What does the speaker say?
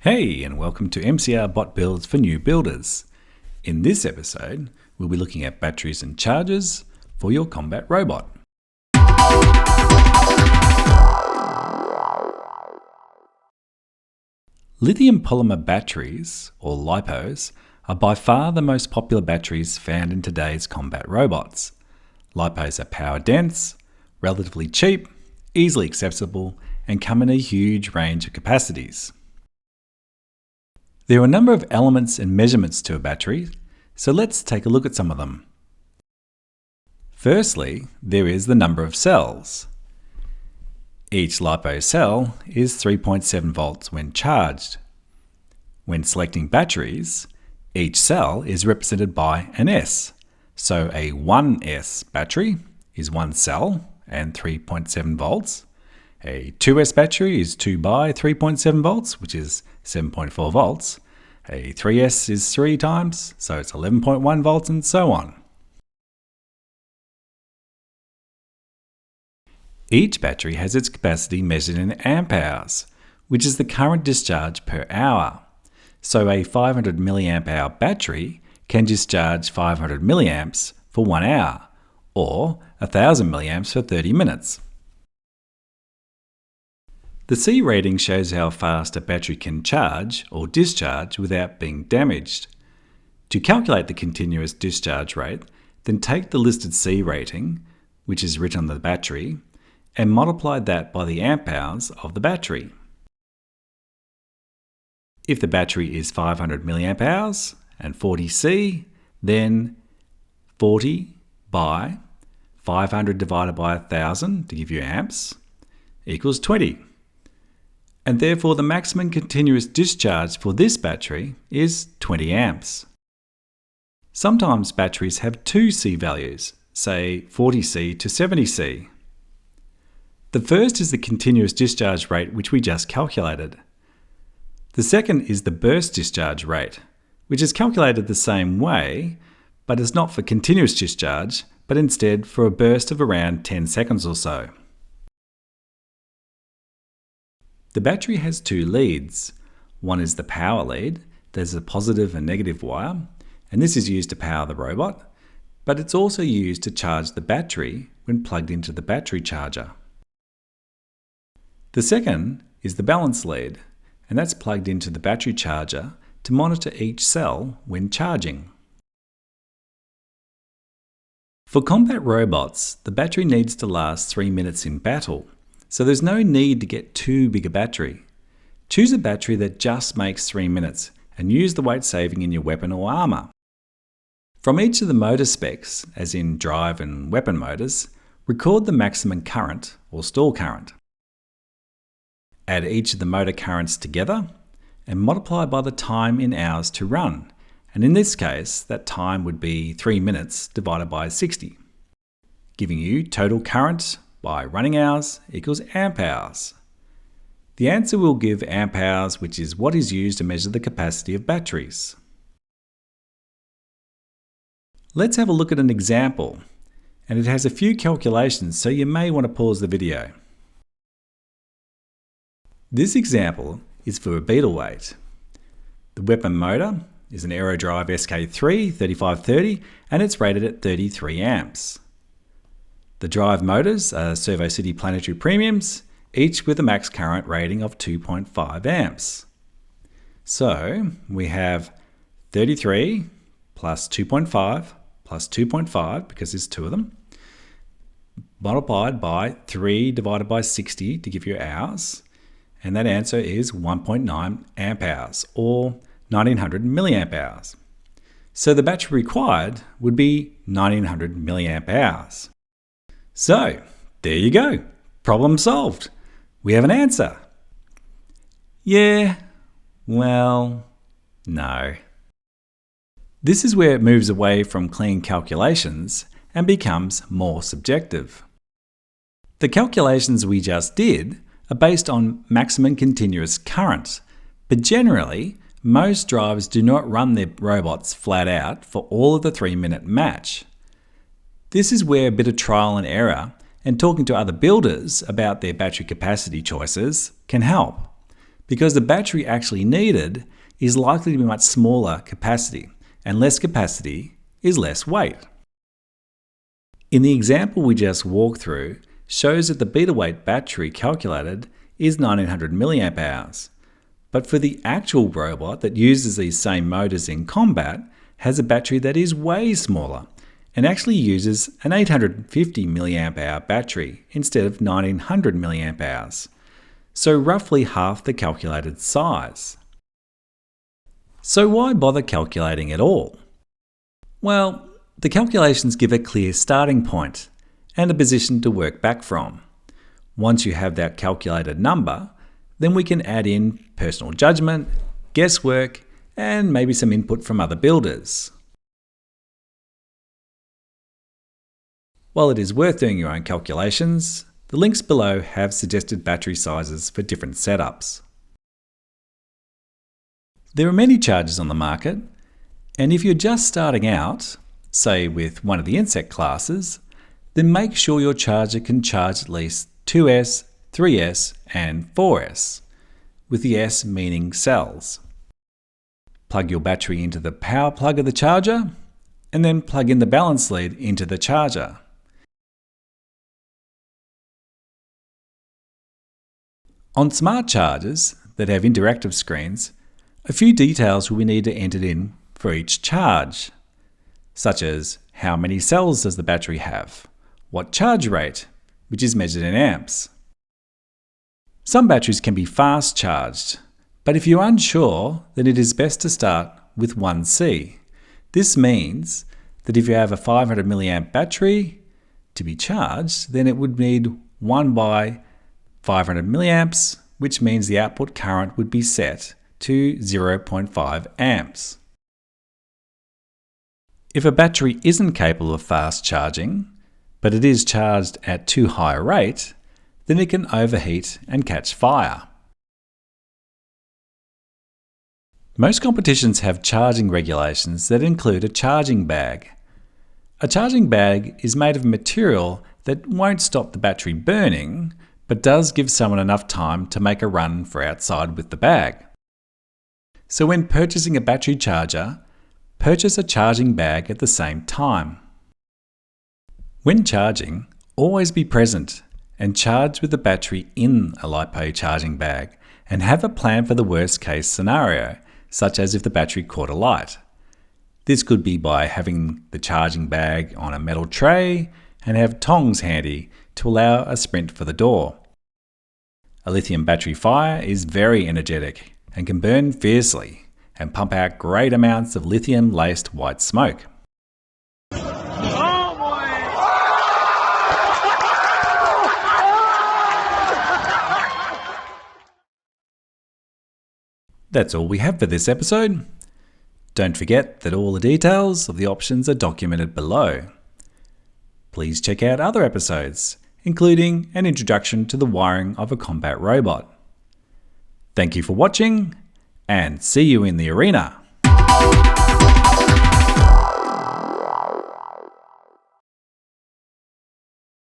Hey, and welcome to MCR Bot Builds for New Builders. In this episode, we'll be looking at batteries and chargers for your combat robot. Lithium polymer batteries, or LIPOs, are by far the most popular batteries found in today's combat robots. LIPOs are power dense, relatively cheap, easily accessible, and come in a huge range of capacities. There are a number of elements and measurements to a battery, so let's take a look at some of them. Firstly, there is the number of cells. Each LiPo cell is 3.7 volts when charged. When selecting batteries, each cell is represented by an S, so a 1S battery is 1 cell and 3.7 volts. A 2S battery is 2 by 3.7 volts, which is 7.4 volts. A 3S is 3 times, so it's 11.1 volts, and so on. Each battery has its capacity measured in amp hours, which is the current discharge per hour. So a 500 milliamp hour battery can discharge 500 milliamps for 1 hour, or 1000 milliamps for 30 minutes. The C rating shows how fast a battery can charge or discharge without being damaged. To calculate the continuous discharge rate, then take the listed C rating, which is written on the battery, and multiply that by the amp hours of the battery. If the battery is 500 milliamp hours and 40 C, then 40 by 500 divided by 1000 to give you amps equals 20. And therefore the maximum continuous discharge for this battery is 20 amps. Sometimes batteries have two C values, say 40C to 70C. The first is the continuous discharge rate, which we just calculated. The second is the burst discharge rate, which is calculated the same way, but is not for continuous discharge, but instead for a burst of around 10 seconds or so. The battery has two leads. One is the power lead. There's a positive and negative wire, and this is used to power the robot, but it's also used to charge the battery when plugged into the battery charger. The second is the balance lead, and that's plugged into the battery charger to monitor each cell when charging. For combat robots, the battery needs to last 3 minutes in battle, so there's no need to get too big a battery. Choose a battery that just makes 3 minutes and use the weight saving in your weapon or armour. From each of the motor specs, as in drive and weapon motors, record the maximum current or stall current. Add each of the motor currents together and multiply by the time in hours to run, and in this case that time would be 3 minutes divided by 60, giving you total current by running hours equals amp hours. The answer will give amp hours, which is what is used to measure the capacity of batteries. Let's have a look at an example, and it has a few calculations, so you may want to pause the video. This example is for a Beetleweight. The weapon motor is an AeroDrive SK3 3530, and it's rated at 33 amps. The drive motors are Servo City Planetary Premiums, each with a max current rating of 2.5 amps. So we have 33 plus 2.5 plus 2.5, because there's two of them, multiplied by 3 divided by 60 to give you hours, and that answer is 1.9 amp hours, or 1900 milliamp hours. So the battery required would be 1900 milliamp hours. So, there you go. Problem solved. We have an answer. Yeah, well, no. This is where it moves away from clean calculations and becomes more subjective. The calculations we just did are based on maximum continuous current, but generally, most drivers do not run their robots flat out for all of the 3-minute match. This is where a bit of trial and error and talking to other builders about their battery capacity choices can help, because the battery actually needed is likely to be much smaller capacity, and less capacity is less weight. In the example we just walked through shows that the Beetleweight battery calculated is 1900 mAh, but for the actual robot that uses these same motors in combat has a battery that is way smaller and actually uses an 850 mAh battery instead of 1900 mAh, so roughly half the calculated size. So why bother calculating at all? Well, the calculations give a clear starting point and a position to work back from. Once you have that calculated number, then we can add in personal judgment, guesswork, and maybe some input from other builders. While it is worth doing your own calculations, the links below have suggested battery sizes for different setups. There are many chargers on the market, and if you're just starting out, say with one of the insect classes, then make sure your charger can charge at least 2S, 3S, and 4S, with the S meaning cells. Plug your battery into the power plug of the charger, and then plug in the balance lead into the charger. On smart chargers that have interactive screens, a few details will be needed to enter in for each charge, such as how many cells does the battery have, what charge rate, which is measured in amps. Some batteries can be fast charged, but if you're unsure, then it is best to start with 1C. This means that if you have a 500 mAh battery to be charged, then it would need 1 by 500 milliamps, which means the output current would be set to 0.5 amps. If a battery isn't capable of fast charging, but it is charged at too high a rate, then it can overheat and catch fire. Most competitions have charging regulations that include a charging bag. A charging bag is made of a material that won't stop the battery burning, but does give someone enough time to make a run for outside with the bag. So when purchasing a battery charger, purchase a charging bag at the same time. When charging, always be present and charge with the battery in a LIPO charging bag, and have a plan for the worst case scenario, such as if the battery caught alight. This could be by having the charging bag on a metal tray and have tongs handy to allow a sprint for the door. A lithium battery fire is very energetic and can burn fiercely and pump out great amounts of lithium-laced white smoke. That's all we have for this episode. Don't forget that all the details of the options are documented below. Please check out other episodes, including an introduction to the wiring of a combat robot. Thank you for watching, and see you in the arena!